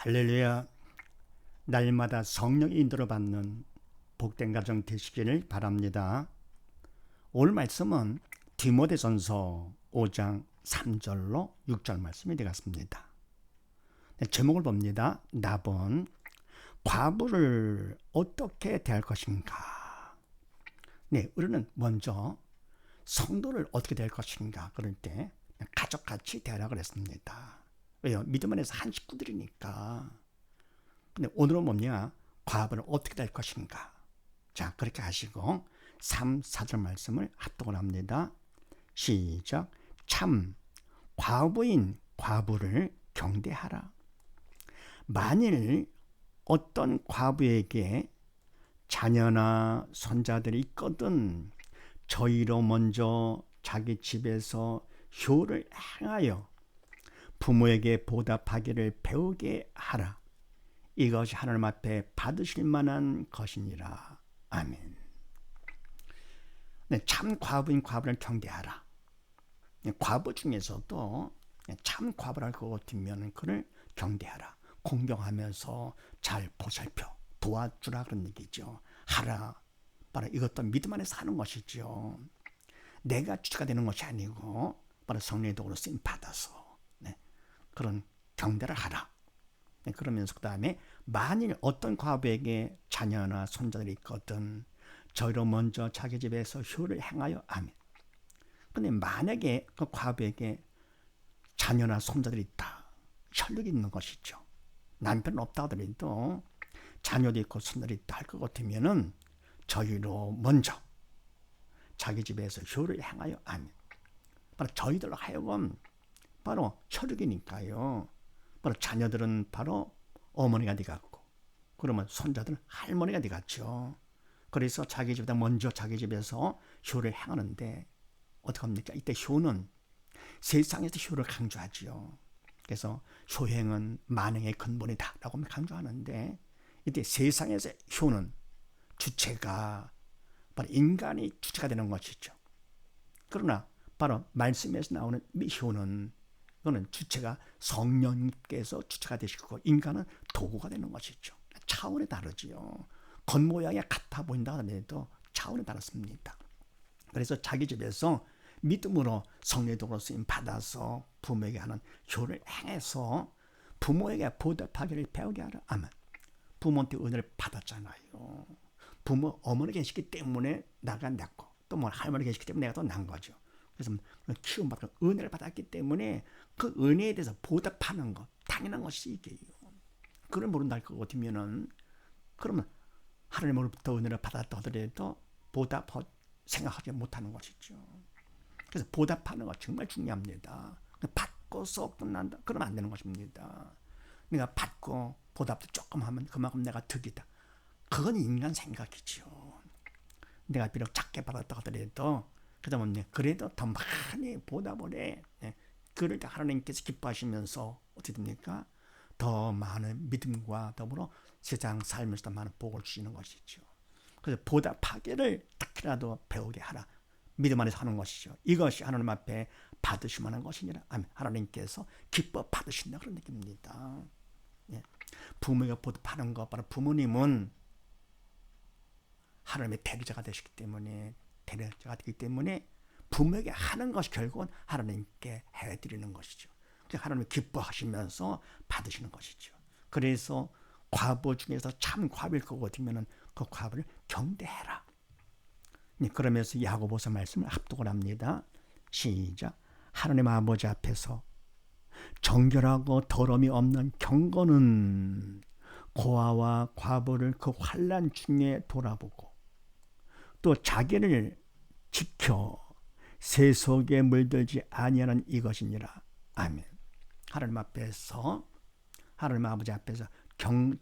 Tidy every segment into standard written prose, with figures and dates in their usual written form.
할렐루야. 날마다 성령의 인도를 받는 복된 가정 되시기를 바랍니다. 오늘 말씀은 디모데전서 5장 3절로 6절 말씀이 되겠습니다. 제목을 봅니다. 답은 과부를 어떻게 대할 것인가. 우리는 먼저 성도를 어떻게 대할 것인가 그럴 때 가족같이 대하라고 그랬습니다. 왜요? 믿음 안에서 한 식구들이니까. 근데 오늘은 뭐냐? 과부를 어떻게 될 것인가. 자, 그렇게 하시고 3, 4절 말씀을 합독을 합니다. 시작. 참 과부인 과부를 경대하라. 만일 어떤 과부에게 자녀나 손자들이 있거든 저희로 먼저 자기 집에서 효를 행하여 부모에게 보답하기를 배우게 하라. 이것이 하나님 앞에 받으실 만한 것이니라. 아멘. 참 과부인 과부를 경대하라. 과부 중에서도 참 과부랄 것 같으면 그를 경대하라. 공경하면서 잘 보살펴 도와주라 그런 얘기죠. 하라. 바로 이것도 믿음 안에서 하는 것이죠. 내가 주체가 되는 것이 아니고 바로 성령의 도구로 쓰임 받아서 그런 경대를 하라. 그러면서 그 다음에 만일 어떤 과부에게 자녀나 손자들이 있거든 저희로 먼저 자기 집에서 효를 행하여 아멘. 근데 만약에 그 과부에게 자녀나 손자들이 있다. 혈육이 있는 것이죠. 남편은 없다 하더라도 자녀도 있고 손자들이 있다 할 것 같으면은 저희로 먼저 자기 집에서 효를 행하여 아멘. 바로 저희들로 하여금 바로 혈육이니까요. 바로 자녀들은 바로 어머니가 되겠고 그러면 손자들은 할머니가 되겠죠. 그래서 자기 집에다 먼저 자기 집에서 효를 행하는데 어떻게 합니까? 이때 효는 세상에서 효를 강조하지요. 그래서 효행은 만행의 근본이다 라고 강조하는데 이때 세상에서 효는 주체가 바로 인간이 주체가 되는 것이죠. 그러나 바로 말씀에서 나오는 이 효는 그거는 주체가 성령님께서 주체가 되시고 인간은 도구가 되는 것이죠. 차원이 다르지요. 겉모양이 같아 보인다 하더라도 차원이 다릅니다. 그래서 자기 집에서 믿음으로 성령의 도구로 쓰임 받아서 부모에게 하는 효를 행해서 부모에게 보답하기를 배우게 하라. 아멘. 부모한테 은혜를 받았잖아요. 부모 어머니 계시기 때문에 나가 낳고 또 뭐 할머니 계시기 때문에 내가 또 난 거죠. 그래서 키움받고 은혜를 받았기 때문에 그 은혜에 대해서 보답하는 것 당연한 것이 이게요. 그걸 모른다 할 것 같으면은 그러면 하나님으로부터 은혜를 받았다 하더라도 보답 생각하지 못하는 것이죠. 그래서 보답하는 것 정말 중요합니다. 받고서 끝난다 그러면 안 되는 것입니다. 내가 받고 보답도 조금 하면 그만큼 내가 득이다. 그건 인간 생각이죠. 내가 비록 작게 받았다 하더라도 그러면 그래도 더 많이 보답을 해. 그럴 때 하나님께서 기뻐하시면서 어떻게 됩니까? 더 많은 믿음과 더불어 세상 살면서 더 많은 복을 주시는 것이죠. 그래서 보답하기를 딱히라도 배우게 하라. 믿음 안에서 하는 것이죠. 이것이 하나님 앞에 받으실 만한 것이니라. 아멘. 하나님께서 기뻐 받으신다 그런 느낌입니다. 부모가 보답하는 것 바로 부모님은 하나님의 대리자가 되시기 때문에 부모에게 하는 것이 결국은 하나님께 해드리는 것이죠. 하나님이 기뻐하시면서 받으시는 것이죠. 그래서 과부 중에서 참 과부일 것 같으면 그 과부를 경대해라. 그러면서 야고보서 말씀을 합독을 합니다. 시작. 하나님 아버지 앞에서 정결하고 더러움이 없는 경건은 고아와 과부를 그 환난 중에 돌아보고 또 자기를 지켜 세속에 물들지 아니하는 이것이니라. 아멘. 하나님 앞에서 하나님 아버지 앞에서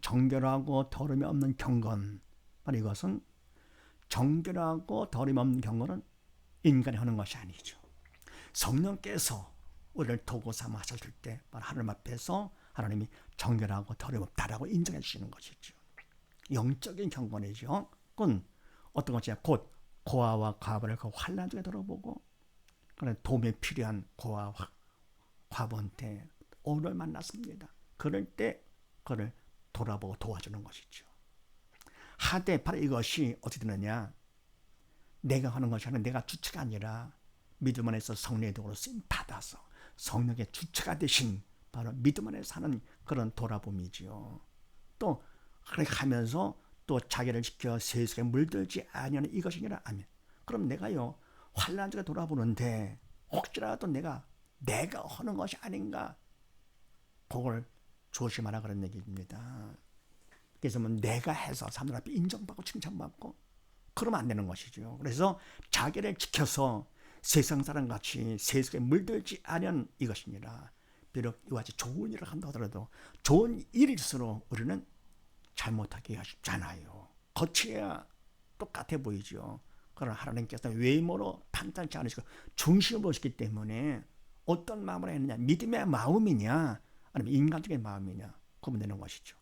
정결하고 더러움이 없는 경건 바로 이것은 정결하고 더러움이 없는 경건은 인간이 하는 것이 아니죠. 성령께서 우리를 도구 삼아 하셨을 때 바로 하나님 앞에서 하나님이 정결하고 더러움 없다라고 인정해 주시는 것이죠. 영적인 경건이죠. 그건 어떤 것이냐 곧 고아와 과부를 그 환난 중에 돌아보고 도움이 필요한 고아와 과부한테 오늘 만났습니다. 그럴 때 그를 돌아보고 도와주는 것이죠. 하되 바로 이것이 어떻게 되느냐, 내가 하는 것이 아니라 내가 주체가 아니라 믿음 안에서 성령의 도구로 쓰임 받아서 성령의 주체가 되신 바로 믿음 안에 사는 그런 돌아봄이지요. 또 그렇게 하면서 또 자기를 지켜 세속에 물들지 아니하는 이것이니라. 아멘. 그럼 내가요 환난 중에 돌아보는데 혹시라도 내가 하는 것이 아닌가, 그걸 조심하라 그런 얘기입니다. 그래서 뭐 내가 해서 사람들 앞에 인정받고 칭찬받고 그러면 안 되는 것이죠. 그래서 자기를 지켜서 세상 사람같이 세속에 물들지 아니하는 이것이니라. 비록 이와 같이 좋은 일을 한다 하더라도 좋은 일일수록 우리는 잘못하기가 쉽잖아요. 겉이야 똑같아 보이죠. 그러나 하나님께서 외모로 판단치 않으시고 중심을 보시기 때문에 어떤 마음으로 했느냐, 믿음의 마음이냐 아니면 인간적인 마음이냐 구분되는 것이죠.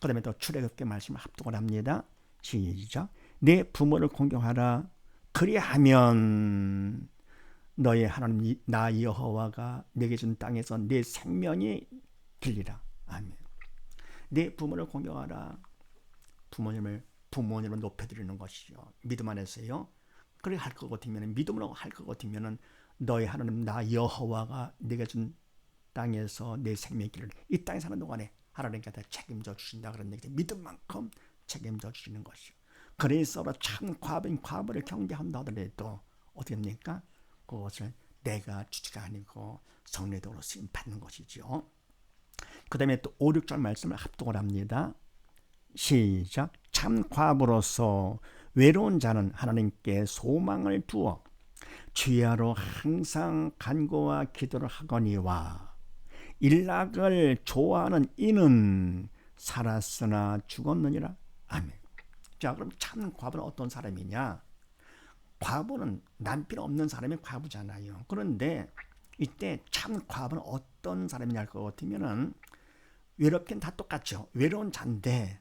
그 다음에 또 출애굽기 말씀을 합독을 합니다. 시작. 내 부모를 공경하라. 그리하면 너의 하나님 나 여호와가 내게 준 땅에서 내 생명이 길리라. 아멘. 내 부모를 공경하라. 부모님을 높여드리는 것이죠. 믿음 안에서요. 그렇게 할 것 같으면, 믿음으로 할 것 같으면 너의 하나님 나 여호와가 내게 준 땅에서 내 생명의 길을, 이 땅에 사는 동안에 하나님께서 책임져 주신다 그런 얘기죠. 믿음만큼 책임져 주시는 것이죠. 그래서 참 과부를 경계한다 하더라도 어떻게 합니까? 그것을 내가 주체가 아니고 성령의 도로 쓰임 받는 것이죠. 그 다음에 또 5, 6절 말씀을 합독을 합니다. 시작. 참 과부로서 외로운 자는 하나님께 소망을 두어 주야로 항상 간구와 기도를 하거니와 일락을 좋아하는 이는 살았으나 죽었느니라. 아멘. 자, 그럼 참 과부는 어떤 사람이냐? 과부는 남편 없는 사람이 과부잖아요. 그런데 이때 참 과부는 어떤 사람이냐 할 것 같으면은 외롭긴 다 똑같죠. 외로운 자인데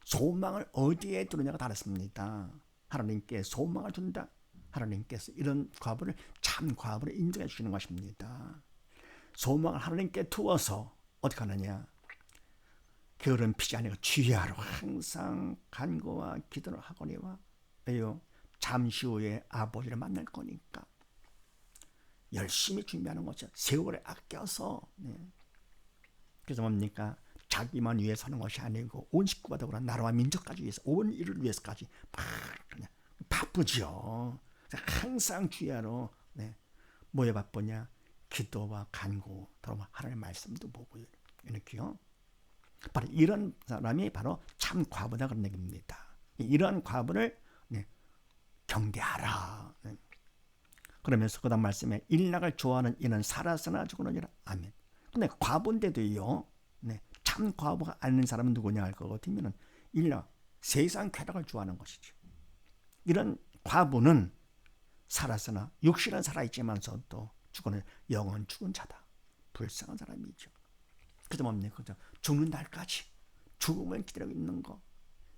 소망을 어디에 두느냐가 다릅니다. 하나님께 소망을 준다. 하나님께서 이런 과부를 참 과부를 인정해 주시는 것입니다. 소망을 하나님께 두어서 어떻게 하느냐? 게으름 피지 아니고 주야로 항상 간구와 기도를 하거니와 왜요? 잠시 후에 아버지를 만날 거니까 열심히 준비하는 거죠. 세월에 아껴서. 네. 그래서 뭡니까? 자기만 위해 사는 것이 아니고 온 식구가 더불어 나라와 민족까지 위해서, 온 일을 위해서까지 막 그냥 바쁘죠. 항상 주야로. 네. 뭐에 바쁘냐? 기도와 간구, 더러 하나님의 말씀도 보고 이렇게요. 바로 이런 사람이 바로 참 과부다 그런 얘기입니다. 이러한 과부를 경계하라. 네. 그러면서 그 다음 말씀에 일락을 좋아하는 이는 살았으나 죽으느니라. 아멘. 근데 과부인데도요. 네. 참 과부가 아닌 사람은 누구냐 할 것 같으면 일락, 세상 쾌락을 좋아하는 것이죠. 이런 과부는 살았으나 육신은 살아있지만서도 죽어는 영원 죽은 자다. 불쌍한 사람이죠. 그저 뭡니까? 그저 죽는 날까지 죽음을 기다리고 있는 거.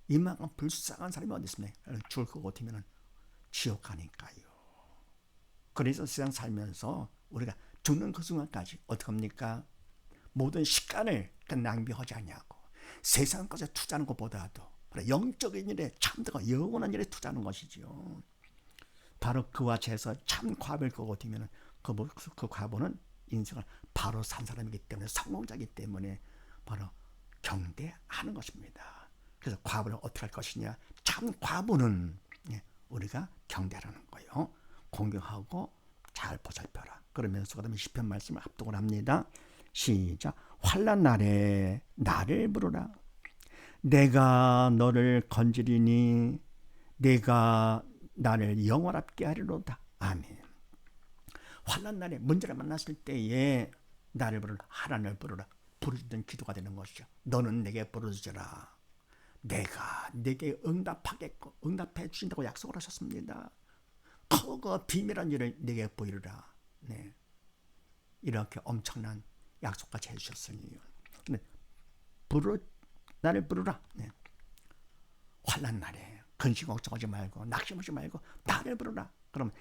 이만큼 불쌍한 사람이 어디 있습니까? 죽을 것 같으면 지옥 가니까요. 그래서 세상 살면서 우리가 죽는 그 순간까지 어떻게 합니까? 모든 시간을 낭비하지 않냐고. 세상 것에 투자하는 것보다도 영적인 일에 참되고 영원한 일에 투자하는 것이죠. 바로 그와 재서 참 과부일 것 같으면 그 과부는 인생을 바로 산 사람이기 때문에, 성공자이기 때문에 바로 경계하는 것입니다. 그래서 과부를 어떻게 할 것이냐? 참 과부는 우리가 경계하라는 거예요. 공경하고 잘 보살펴라. 그러면서 그다음에 시편 말씀을 합독을 합니다. 시작. 환난 날에 나를 부르라. 내가 너를 건지리니 내가 나를 영원하게 하리로다. 아멘. 환난 날에 문제를 만났을 때에 나를 부르라. 하나님을 부르라. 부르짖는 기도가 되는 것이죠. 너는 내게 부르짖으라. 내가 내게 응답해 주신다고 약속을 하셨습니다. 크고 비밀한 일을 내게 보이리라. 네. 이렇게 엄청난 약속까지 해주셨으니 나를 부르라. 네. 환난 날에 근심 걱정하지 말고 낙심하지 말고 나를 부르라. 그럼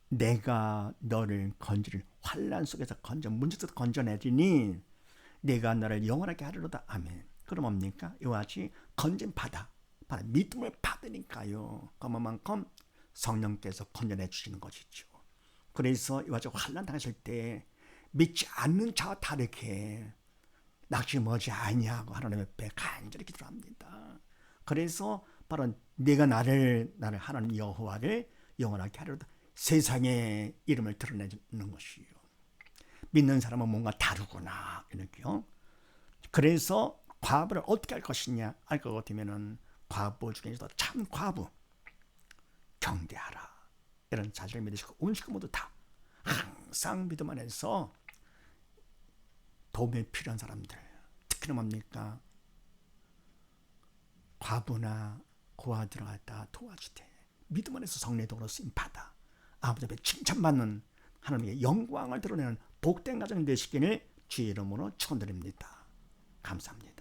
내가 너를 건지를 환난 속에서 문제 속에서 건져내리니 내가 너를 영원하게 하리로다. 아멘. 그럼 뭡니까? 이와 같이 건진 받아 믿음을 받으니까요, 그만큼 성령께서 건져내 주시는 것이죠. 그래서 이와 같이 환난 당했을 때 믿지 않는 자와 다르게 낙심하지 아니하고 하나님 앞에 간절히 기도합니다. 그래서 바로 내가 나를 하나님 여호와를 영원하게 하리로다. 세상의 이름을 드러내는 것이요. 믿는 사람은 뭔가 다르구나 이렇게요. 그래서 과부를 어떻게 할 것이냐 알 것 같으면은 과부 중에서도 참 과부 경대하라. 이런 사실을 믿으시고 온 식구 모두 다 항상 믿음 안에서 도움이 필요한 사람들, 특히나 뭡니까? 과부나 고아들을 갖다 도와주되 믿음 안에서 성령의 도로 쓰임 받아 아버지 앞에 칭찬받는 하나님의 영광을 드러내는 복된 가정 되시기를 주의 이름으로 축원드립니다. 감사합니다.